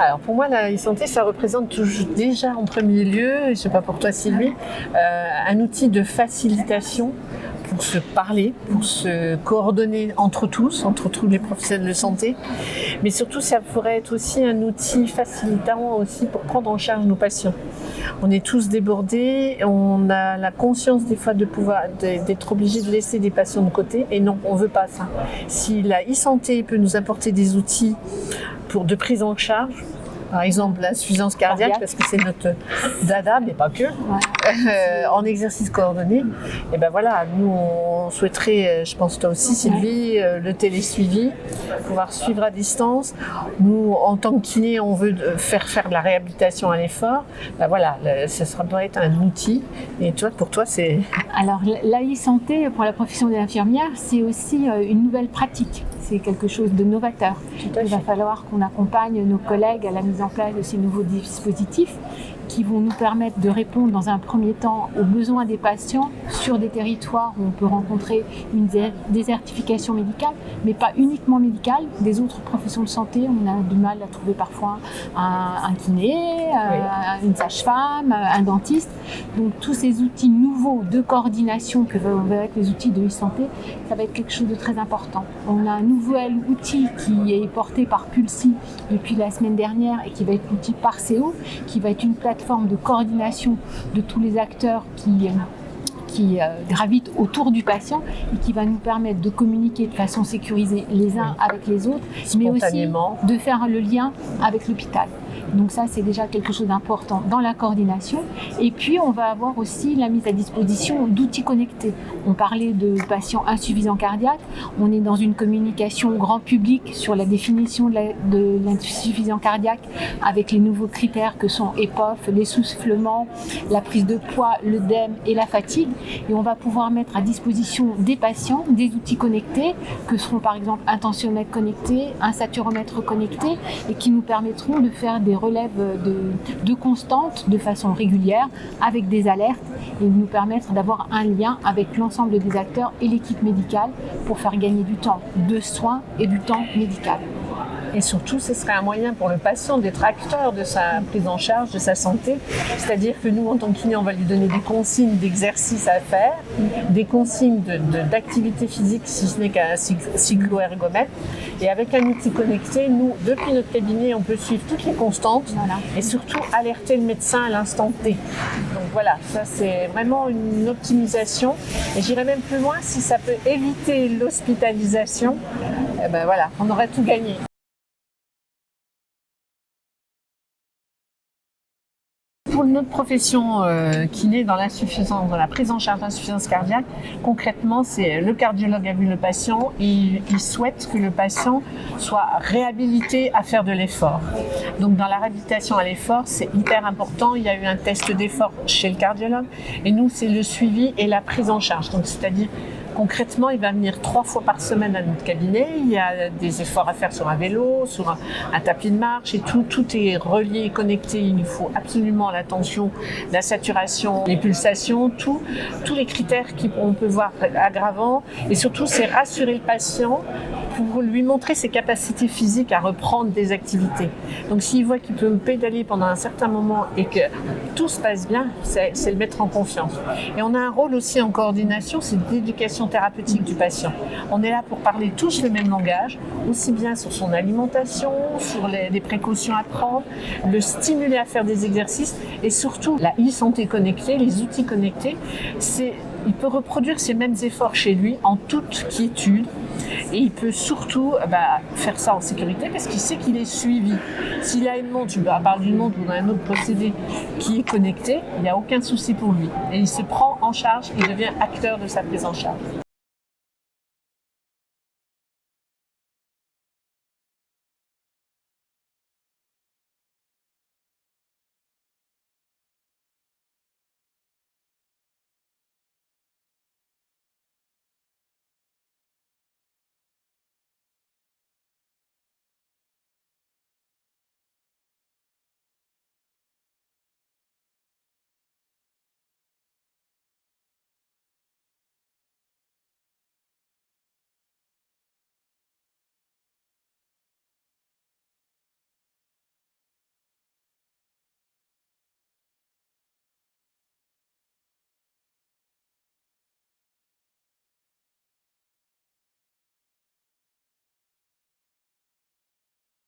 Alors pour moi, la e-santé, ça représente toujours, déjà en premier lieu, je ne sais pas pour toi Sylvie, un outil de facilitation pour se parler, pour se coordonner entre tous les professionnels de santé. Mais surtout, ça pourrait être aussi un outil facilitant aussi pour prendre en charge nos patients. On est tous débordés, on a la conscience des fois d'être obligé de laisser des patients de côté. Et non, on ne veut pas ça. Si la e-santé peut nous apporter des outils de prise en charge, par exemple l'insuffisance cardiaque, parce que c'est notre dada, mais pas que, en exercice coordonné, et ben voilà, nous on souhaiterait, je pense toi aussi Sylvie, le télésuivi, pouvoir suivre à distance. Nous, en tant que kiné, on veut faire de la réhabilitation à l'effort. Ben voilà, ça doit être un outil. Et toi, pour toi, c'est... Alors, la e-santé, pour la profession des infirmières, c'est aussi une nouvelle pratique. C'est quelque chose de novateur. Il va falloir qu'on accompagne nos collègues à la mise en place de ces nouveaux dispositifs qui vont nous permettre de répondre dans un premier temps aux besoins des patients sur des territoires où on peut rencontrer une désertification médicale, mais pas uniquement médicale. Des autres professions de santé, on a du mal à trouver parfois un kiné, une sage-femme, un dentiste. Donc tous ces outils nouveaux de coordination que vont être les outils de e-santé, ça va être quelque chose de très important. On a un nouvel outil qui est porté par Pulsi depuis la semaine dernière et qui va être l'outil Parceo, qui va être une plateforme de coordination de tous les acteurs qui gravitent autour du patient et qui va nous permettre de communiquer de façon sécurisée les uns avec les autres, mais aussi de faire le lien avec l'hôpital. Donc ça, c'est déjà quelque chose d'important dans la coordination. Et puis, on va avoir aussi la mise à disposition d'outils connectés. On parlait de patients insuffisants cardiaques. On est dans une communication grand public sur la définition de l'insuffisant cardiaque avec les nouveaux critères que sont EPOF, l'essoufflement, la prise de poids, l'œdème et la fatigue. Et on va pouvoir mettre à disposition des patients des outils connectés que seront par exemple un tensiomètre connecté, un saturomètre connecté et qui nous permettront de faire des relèves de constantes de façon régulière avec des alertes et nous permettre d'avoir un lien avec l'ensemble des acteurs et l'équipe médicale pour faire gagner du temps de soins et du temps médical. Et surtout, ce serait un moyen pour le patient d'être acteur de sa prise en charge, de sa santé. C'est-à-dire que nous, en tant que kiné, on va lui donner des consignes d'exercices à faire, des consignes d'activité physique, si ce n'est qu'un cyclo-ergomètre. Et avec un outil connecté, nous, depuis notre cabinet, on peut suivre toutes les constantes et surtout alerter le médecin à l'instant T. Donc voilà, ça c'est vraiment une optimisation. Et j'irais même plus loin, si ça peut éviter l'hospitalisation, eh ben voilà, on aurait tout gagné. Pour notre profession kiné dans la prise en charge d'insuffisance cardiaque, concrètement, c'est le cardiologue a vu le patient et il souhaite que le patient soit réhabilité à faire de l'effort. Donc dans la réhabilitation à l'effort, c'est hyper important. Il y a eu un test d'effort chez le cardiologue et nous, c'est le suivi et la prise en charge. Donc c'est-à-dire concrètement, il va venir 3 fois par semaine à notre cabinet. Il y a des efforts à faire sur un vélo, sur un tapis de marche et tout est relié, connecté. Il nous faut absolument la tension, la saturation, les pulsations, tous les critères qu'on peut voir aggravants. Et surtout, c'est rassurer le patient pour lui montrer ses capacités physiques à reprendre des activités. Donc s'il voit qu'il peut pédaler pendant un certain moment et que tout se passe bien, c'est le mettre en confiance. Et on a un rôle aussi en coordination, c'est l'éducation thérapeutique du patient. On est là pour parler tous le même langage, aussi bien sur son alimentation, sur les précautions à prendre, le stimuler à faire des exercices et surtout la e-santé connectée, les outils connectés, il peut reproduire ces mêmes efforts chez lui en toute quiétude et il peut surtout faire ça en sécurité parce qu'il sait qu'il est suivi. S'il a une montre, à part d'une montre ou un autre procédé qui est connecté, il n'y a aucun souci pour lui et il se prend en charge et devient acteur de sa prise en charge.